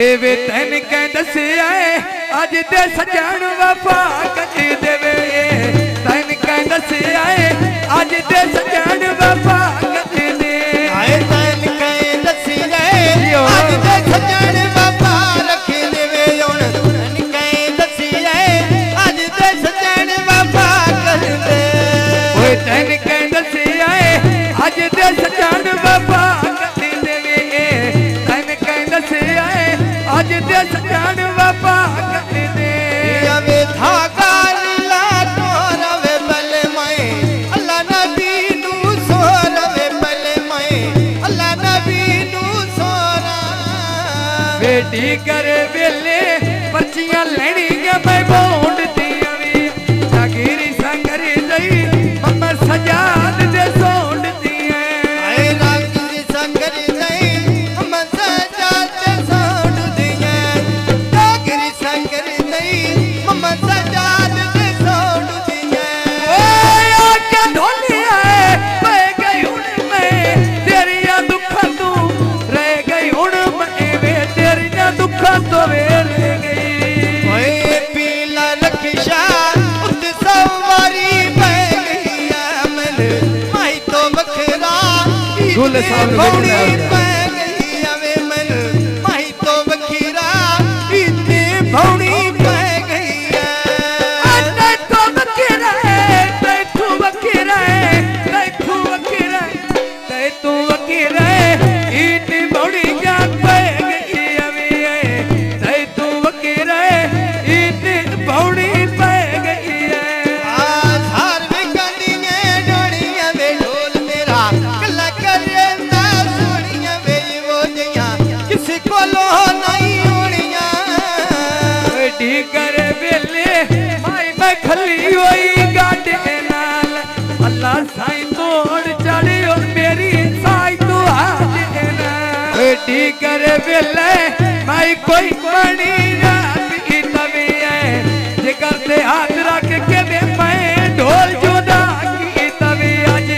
ਵੇ ਤੈਨ ਕਹਿ ਦੱਸਿਆ ਅੱਜ ਤੇ ਸਜਣ ਵਫਾ ਕਦੀ ਦੇਵੇ ਤੈਨ ਕਹਿ ਦੱਸਿਆ ਅੱਜ ਤੇ ਸਜਣ ਵਫਾ ਕਦੀ ਦੇ ਆਏ ਤੈਨ ਕਹਿ ਦੱਸਿਆ ਅੱਜ ਤੇ ਸਜਣ ਵਫਾ ਰੱਖ ਦੇਵੇ ਹੁਣ ਤੈਨ ਕਹਿ ਦੱਸਿਆ ਅੱਜ ਤੇ ਸਜਣ ਵਫਾ ਕਰ ਦੇ ਓਏ ਤੈਨ ਕਹਿ ਦੱਸਿਆ ਅੱਜ ਤੇ ਸਜਣ ਵਫਾ ਕਦੀ ਦੇਵੇ ਤੈਨ ਕਹਿ ਦੱਸਿਆ ਅੱਜ ਤੇ ਸਜਣ ਵਫਾ ਕਦੀ ਦੇ ਆਵੇ ਧਾਗਾ ਲਾ ਤੋਰਵੇ ਬਲੇ ਮੈਂ ਅੱਲਾ ਨਬੀ ਨੂੰ ਸੋਰਵੇ ਬਲੇ ਮੈਂ ਅੱਲਾ ਨਬੀ ਨੂੰ ਸੋਰਾ ਬੇਟੀ ਕਰ ਵੇਲੇ ਪਰਚੀਆਂ ਲੈਣੀਆਂ ਮੈਂ ਬੋਂਡ ਦੀਆਂ ਵੀ ਜਾਗੀਰੀ ਸੰਗਰ ਜਈ ਮੰਮਾ ਸਜਾਦ ਦੇ ਸੋਂਡ ਦੀਆਂ ਆਏ ਰੰਗ ਦੀ ਸੰਗਰ ਨਹੀਂ ਮੰਮਾ ਸਜਾਦ ਸੋਂਡ ਦੀਆਂ ਜਾਗਰੀ ਸੰਗਰ ਨਹੀਂ ਮੰਮਾ ਸਜਾਦ ਦੇ ਸੋਂਡ ਦੀਆਂ ਓਏ ਆ ਕੇ ਢੋਲੀਆਂ ਪੈ ਗਈ ਹੁਣ ਮੈਂ ਤੇਰੀਆਂ ਦੁੱਖਾਂ ਤੋਂ ਰਹਿ ਗਈ ਹੁਣ ਮੈਂ ਵੇ ਤੇਰੀਆਂ ਦੁੱਖਾਂ ਤੋਂ ਵੇਲੇ ਗਈ ਓਏ ਪੀਲਾ ਲਖਸ਼ਾ ਉੱਤੇ ਸਵਾਰੀ ਪੈ ਗਈ ਆ ਮਨ ਮਾਈ ਤੋਂ ਵੱਖਰਾ ਢੋਲੇ ਸਾਹਿਬ ਨੂੰ ਵਿੱਚ ਲੈ ਆਓ। ਪੈ ਗਈ ਆਵੇ ਮਨ ਮਾਈ ਤੋਂ ਵੱਖਰਾ ਇੱਥੇ ਭੌਣੀ ਪੈ ਗਈ ਆ ਤੈਥੋਂ ਵੱਖਰਾ ਤੈਥੋਂ ਵੱਖਰਾ ਤੈਥੋਂ ਵੱਖਰਾ ਤੈਥੋਂ ਵੱਖਰਾ ਇੰਨੀ ਬੌੜੀ ਜਾਨ ਪੈ ਗਈ ਆਵੇ ਤੈਥੋਂ ਵੱਖਰਾ ਇੰਨੀ ਬੌੜੀ ਪੈ ਗਈ ਆਧਾਰ ਵਿਕੰਡੀਆਂ ਡੋੜੀਆਂ ਵੇ ਢੋਲ ਮੇਰਾ ਕੱਲਾ ਕਰਦਾ ਸੋਣੀਆਂ ਵੇ ਉਹ ਜੀਆਂ ਕਿਸੇ ਕੋਲੋਂ ਨਹੀਂ ਹੋਣੀਆਂ ਢੀ ਕਰ ਵੇਲੇ ਮਾਈ ਮੈਂ ਖੱਲੀ ਹੋਈ ਗਾਡੇ ਨਾਲ ਅੱਲਾ ਸਾਈਂ ਤੋੜ ਚੜਿਓ ਮੇਰੀ ਸਾਈਂ ਤੂੰ ਆਜੇ ਨਾ ਢੀ ਕਰ ਵੇਲੇ ਮਾਈ ਕੋਈ ਪਾਣੀ ਨਾ ਪੀ ਤਵੇ ਜਿਗਰ ਤੇ ਹੱਥ ਰੱਖ ਕੇ ਵੇ ਮੈਂ ਢੋਲ ਜੁਦਾ ਕੀ ਤਵੇ ਅੱਜ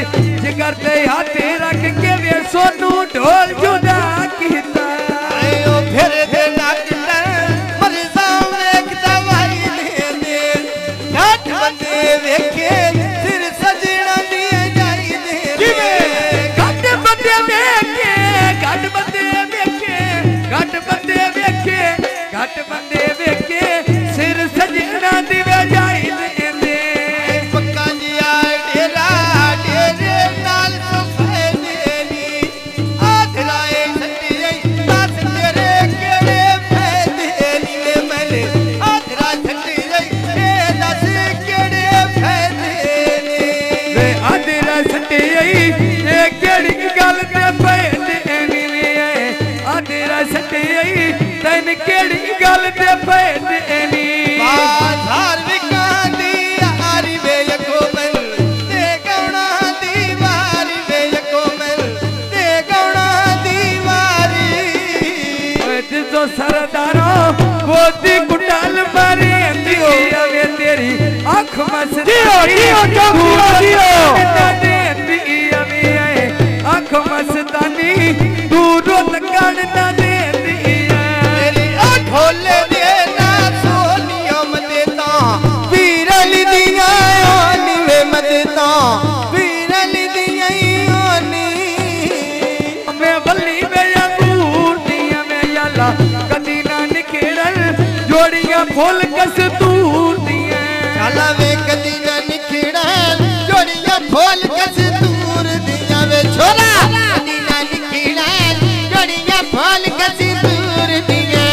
ਜਿਗਰ ਤੇ ਹੱਥ ਰੱਖ ਕੇ ਵੇ ਸੋਨੂੰ ਢੋਲ ਜੁਦਾ ਕੀਤਾ ਆਏ ਉਹ ਫਿਰਦੇ ਡਾਕਟਰ ਮਰੀਜ਼ਾਂ ਵੇਖ ਦਵਾਈ ਲੈਂਦੇ ਘੱਟ ਬੰਦੇ ਵੇਖੇ ਸਿਰ ਸਜਣਾ ਦੀ ਜਾਈ ਦੇ ਕਿਵੇਂ ਘੱਟ ਬੰਦੇ ਵੇਖੇ ਘੱਟ ਬੰਦੇ ਵੇਖੇ ਘੱਟ ਬੰਦੇ ਵੇਖੇ ਘੱਟ ਬੰਦੇ ਵੇਖੇ ਸਿਰ ਸਜਣਾ ਦੀ ਵਜਾਈ ਦੇਂਦੇ ਪੱਕਾ ਜਿਹਾ ਡੇਰਾ ਡੇਰੇ ਨਾਲ ਸੁਖੇ ਦੇਨੀ ਆਧਰਾਏ ਸੱਟੇ ਦੱਸ ਤੇਰੇ ਕਿਹੜੇ ਫਾਇਦੇ ਨੀ ਵੇ ਮੈਨੇ ਆਧਰਾ ਸੱਟੇ ਇਹ ਦੱਸ ਕਿਹੜੇ ਫਾਇਦੇ ਨੇ ਵੇ ਆਦਰਾ ਸੱਟਿਆਈ ਇਹ ਕਿਹੜੀ ਗੱਲ ਤੇ ਫਾਇਦੇ ਨੀ ਵੇ ਆਦਰਾ ਸੱਟਿਆਈ ਤੈਨ ਕਿਹੜੀ ਗੱਲ ਤੇ ਫਾਇਦੇ ਨੀ ਬਾਜ਼ਾਰ ਵਿਕਾਂ ਦੀ ਹਾਰੀ ਵੇ ਯਕੋ ਮਨ ਤੇ ਗਉਣਾ ਦੀ ਵਾਰੀ ਵੇ ਯਕੋ ਮਨ ਤੇ ਗਉਣਾ ਦੀ ਵਾਰੀ ਓਏ ਜਿਸੋ ਸਰਦਾਰੋ ਬੋਦੀ ਕੁੰਡਲ ਮਾਰੇ ਵੇ ਤੇਰੀ ਅੱਖ ਮਸਦੀ ਅੱਖ ਮਸਤਾਨੀ ਦੂਰੋਂ ਲੱਗਣ ਨਾ ਦੇਂਦੀ ਤੇਰੀ ਢੋਲੇ ਦੇ ਨਾ ਸੋਨੀਆਂ ਮਦੇ ਤਾਂ ਵੀਰਲੀ ਦੀਆਂ ਆਨੀ ਵੇ ਮਦੇ ਤਾਂ ਵੀਰਲੀ ਦੀਆਂ ਆਨੀ ਮੈਂ ਬੱਲੀ ਵੇ ਅੰਗੂਰ ਦੀਆਂ ਮੈਂ ਯਾਲਾ ਕਦੀ ਨਾ ਨਿਖੇੜਨ ਜੋੜੀਆਂ ਫੁੱਲ ਕਸਤੂਰ ਦੀਆਂ ਚਾਲਾ ਵੇ ਕਦੀ ਨਾ ਨਿਖੜੈ ਜੋੜੀਆਂ ਫੁੱਲ ਕਸਤੂਰ ਦੀਆਂ ਵੇ ਛੋਲਾ ਕਦੀ ਨਾ ਨਿਖੜੈ ਜੋੜੀਆਂ ਫੁੱਲ ਕਸਤੂਰ ਦੀਆਂ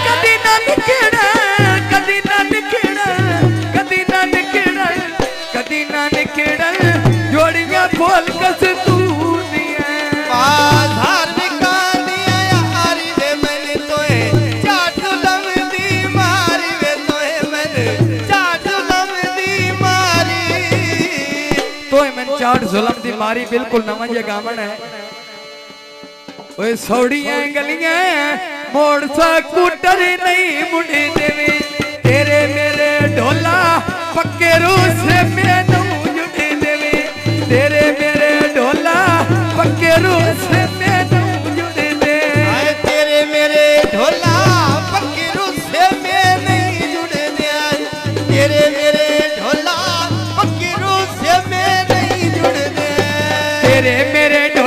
ਕਦੀ ਨਾ ਨਿਖੇੜਨ ਕਦੀ ਨਾ ਨਿਖੇੜਨ ਕਦੀ ਨਾ ਨਿਖੇੜਨ ਕਦੀ ਨਾ ਨਿਖੇੜਨ ਜੋੜੀਆਂ ਫੁੱਲ ਕਸਤੂਰ ਦੀਆਂ ਬਾਜ਼ਾਰ ਵਿਕਾਂ ਦੀਆਂ ਹਾਰੀ ਵੇ ਮੈਨੇ ਤੋਏ ਝਾਟ ਲੰਮਦੀ ਮਾਰੀ ਵੇ ਤੋਏ ਮੈਨੇ ਝਾਟ ਲੰਮਦੀ ਮਾਰੀ ਤੋਏ ਮੈਂ ਚਾਟ ਜ਼ੁਲਮ ਦੀ ਮਾਰੀ ਬਿਲਕੁਲ ਨਵਾਂ ਜਿਹਾ ਗਾਵਣ ਹੈ ਓਏ ਸੌੜੀਆਂ ਗਲੀਆਂ ਮੋੜ ਸਕੂਟਰ ਨਹੀਂ ਮੁੰਡੇ ਦੇਵੇ ਤੇਰੇ ਮੇਰੇ ਢੋਲਾ ਪੱਕੇ ਰੂਸੇ ਮੈਨੂੰ ਜੁੜੇ ਦੇਵੇ ਤੇਰੇ ਮੇਰੇ ਢੋਲਾ ਪੱਕੇ ਰੂਸੇ ਮੈਨੂੰ ਜੁੜੇ ਦੇ ਆਏ ਤੇਰੇ ਮੇਰੇ ਢੋਲ ਮੇਰੇ